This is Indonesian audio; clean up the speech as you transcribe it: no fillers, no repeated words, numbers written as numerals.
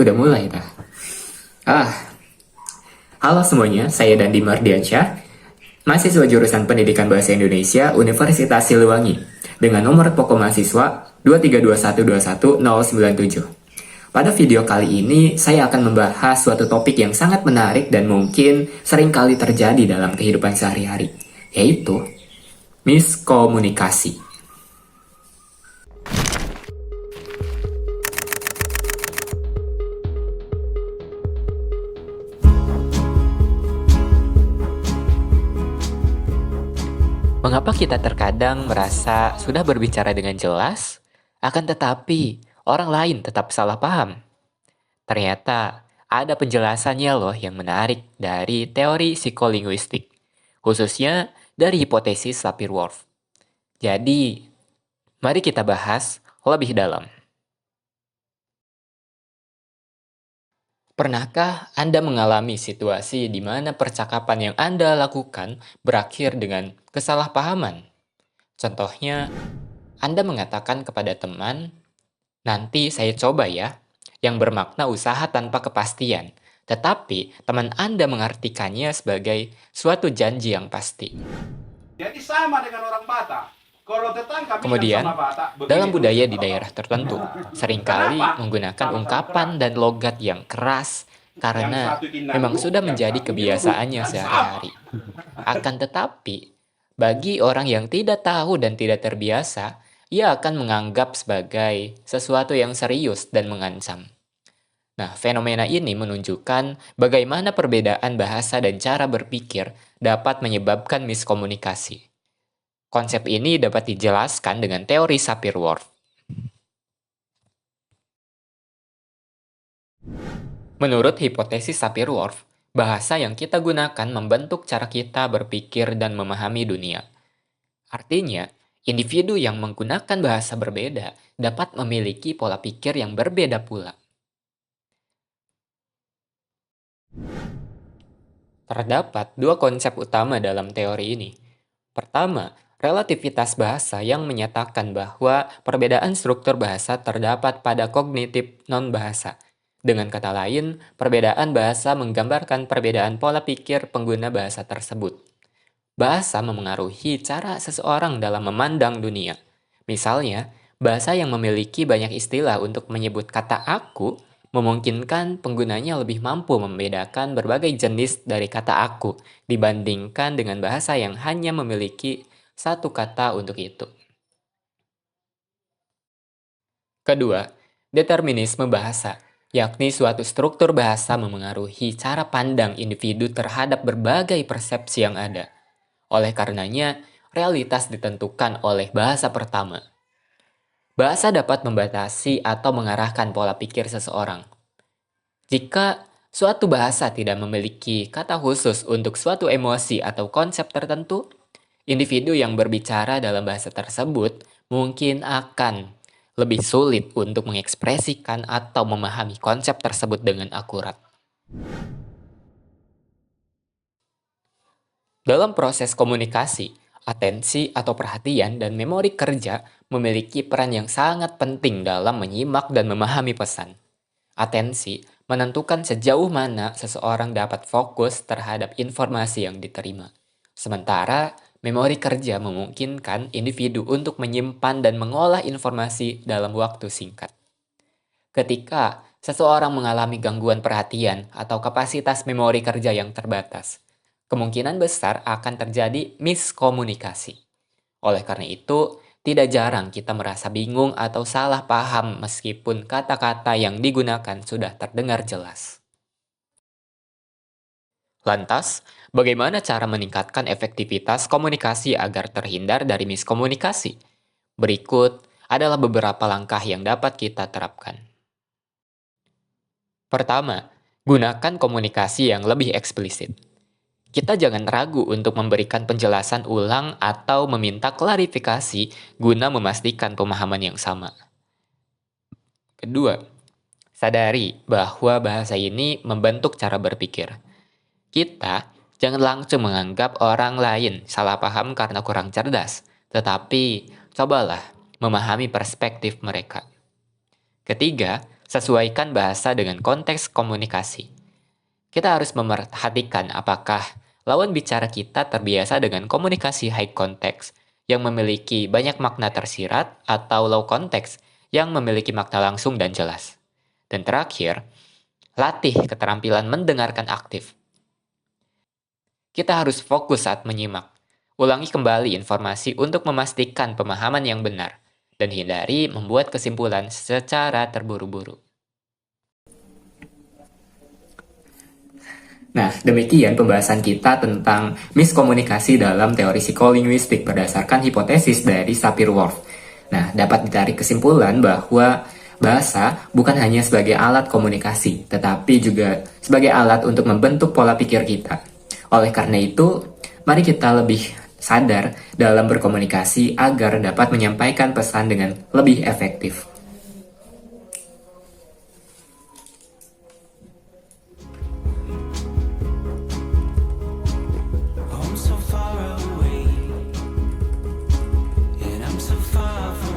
Udah mulai dah. Halo semuanya, saya Dandi Mardiansyah, mahasiswa jurusan Pendidikan Bahasa Indonesia Universitas Siliwangi, dengan nomor pokok mahasiswa 232121097. Pada video kali ini, saya akan membahas suatu topik yang sangat menarik dan mungkin sering kali terjadi dalam kehidupan sehari-hari, yaitu miskomunikasi. Mengapa kita terkadang merasa sudah berbicara dengan jelas, akan tetapi orang lain tetap salah paham? Ternyata ada penjelasannya loh yang menarik dari teori psikolinguistik, khususnya dari hipotesis Sapir-Whorf. Jadi, mari kita bahas lebih dalam. Pernahkah Anda mengalami situasi di mana percakapan yang Anda lakukan berakhir dengan kesalahpahaman? Contohnya, Anda mengatakan kepada teman, "Nanti saya coba ya," yang bermakna usaha tanpa kepastian, tetapi teman Anda mengartikannya sebagai suatu janji yang pasti. Jadi sama dengan orang Batak. Kalau tetangga bilang Kemudian, sama Batak, dalam begini budaya terus. di daerah tertentu, seringkali Kenapa? menggunakan Sama-sama ungkapan keras. dan logat yang keras Yang karena satu memang tindaku, sudah yang menjadi satu nyuruh. kebiasaannya Dan sama. sehari-hari. Akan tetapi, bagi orang yang tidak tahu dan tidak terbiasa, ia akan menganggap sebagai sesuatu yang serius dan mengancam. Nah, fenomena ini menunjukkan bagaimana perbedaan bahasa dan cara berpikir dapat menyebabkan miskomunikasi. Konsep ini dapat dijelaskan dengan teori Sapir-Whorf. Menurut hipotesis Sapir-Whorf, bahasa yang kita gunakan membentuk cara kita berpikir dan memahami dunia. Artinya, individu yang menggunakan bahasa berbeda dapat memiliki pola pikir yang berbeda pula. Terdapat dua konsep utama dalam teori ini. Pertama, relativitas bahasa yang menyatakan bahwa perbedaan struktur bahasa terdapat pada kognitif non-bahasa. Dengan kata lain, perbedaan bahasa menggambarkan perbedaan pola pikir pengguna bahasa tersebut. Bahasa memengaruhi cara seseorang dalam memandang dunia. Misalnya, bahasa yang memiliki banyak istilah untuk menyebut kata aku memungkinkan penggunanya lebih mampu membedakan berbagai jenis dari kata aku dibandingkan dengan bahasa yang hanya memiliki satu kata untuk itu. Kedua, determinisme bahasa, yakni suatu struktur bahasa memengaruhi cara pandang individu terhadap berbagai persepsi yang ada. Oleh karenanya, realitas ditentukan oleh bahasa pertama. Bahasa dapat membatasi atau mengarahkan pola pikir seseorang. Jika suatu bahasa tidak memiliki kata khusus untuk suatu emosi atau konsep tertentu, individu yang berbicara dalam bahasa tersebut mungkin akan lebih sulit untuk mengekspresikan atau memahami konsep tersebut dengan akurat. Dalam proses komunikasi, atensi atau perhatian dan memori kerja memiliki peran yang sangat penting dalam menyimak dan memahami pesan. Atensi menentukan sejauh mana seseorang dapat fokus terhadap informasi yang diterima. Sementara, memori kerja memungkinkan individu untuk menyimpan dan mengolah informasi dalam waktu singkat. Ketika seseorang mengalami gangguan perhatian atau kapasitas memori kerja yang terbatas, kemungkinan besar akan terjadi miskomunikasi. Oleh karena itu, tidak jarang kita merasa bingung atau salah paham meskipun kata-kata yang digunakan sudah terdengar jelas. Lantas, bagaimana cara meningkatkan efektivitas komunikasi agar terhindar dari miskomunikasi? Berikut adalah beberapa langkah yang dapat kita terapkan. Pertama, gunakan komunikasi yang lebih eksplisit. Kita jangan ragu untuk memberikan penjelasan ulang atau meminta klarifikasi guna memastikan pemahaman yang sama. Kedua, sadari bahwa bahasa ini membentuk cara berpikir. Kita jangan langsung menganggap orang lain salah paham karena kurang cerdas, tetapi cobalah memahami perspektif mereka. Ketiga, Sesuaikan bahasa dengan konteks komunikasi. Kita harus memperhatikan apakah lawan bicara kita terbiasa dengan komunikasi high context yang memiliki banyak makna tersirat atau low context yang memiliki makna langsung dan jelas. Dan terakhir, latih keterampilan mendengarkan aktif. Kita harus fokus saat menyimak. Ulangi kembali informasi untuk memastikan pemahaman yang benar dan hindari membuat kesimpulan secara terburu-buru. Nah, demikian pembahasan kita tentang miskomunikasi dalam teori psikolinguistik berdasarkan hipotesis dari Sapir-Whorf. Nah, dapat ditarik kesimpulan bahwa bahasa bukan hanya sebagai alat komunikasi, tetapi juga sebagai alat untuk membentuk pola pikir kita. Oleh karena itu, mari kita lebih sadar dalam berkomunikasi agar dapat menyampaikan pesan dengan lebih efektif. Home so far away, and I'm so far from